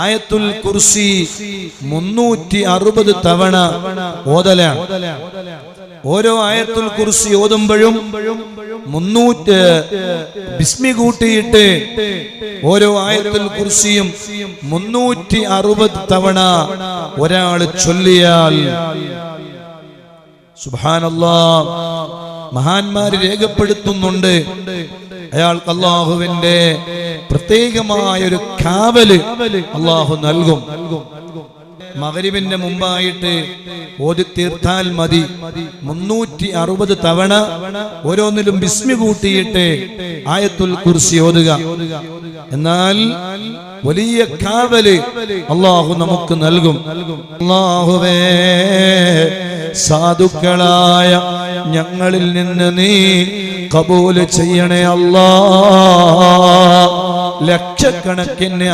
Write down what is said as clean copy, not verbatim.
ആയത്തുൽ കുർസി 360 തവണ ഓതലാണ്. ഓരോ ആയത്തുൽ കുർസി ഓതുമ്പോഴും 300 ബിസ്മി കൂട്ടിയിട്ട് ഓരോ ആയത്തുൽ കുർസിയും 360 തവണ ഒരാൾ ചൊല്ലിയാൽ സുബ്ഹാനല്ലാഹ് മഹാന്മാര് രേഖപ്പെടുത്തുന്നുണ്ട്, അയാൾക്ക് അല്ലാഹുവിന്റെ പ്രത്യേകമായ ഒരു കാവല് അല്ലാഹു നൽകും. മഗ്രിബിന്റെ മുമ്പായിട്ട് ഓതി തീർത്താൽ മതി. 360 തവണ ഓരോന്നിലും ബിസ്മി കൂട്ടിയിട്ട് ആയത്തുൽ കുർസി ഓതുക. എന്നാൽ വലിയ കാവല് അല്ലാഹു നമുക്ക് നൽകും. അല്ലാഹുവേ, സാധുക്കളായ ഞങ്ങളിൽ നിന്ന് നീ കബൂൽ ചെയ്യണേ അല്ലാഹ്. ലക്ഷക്കണക്കിന്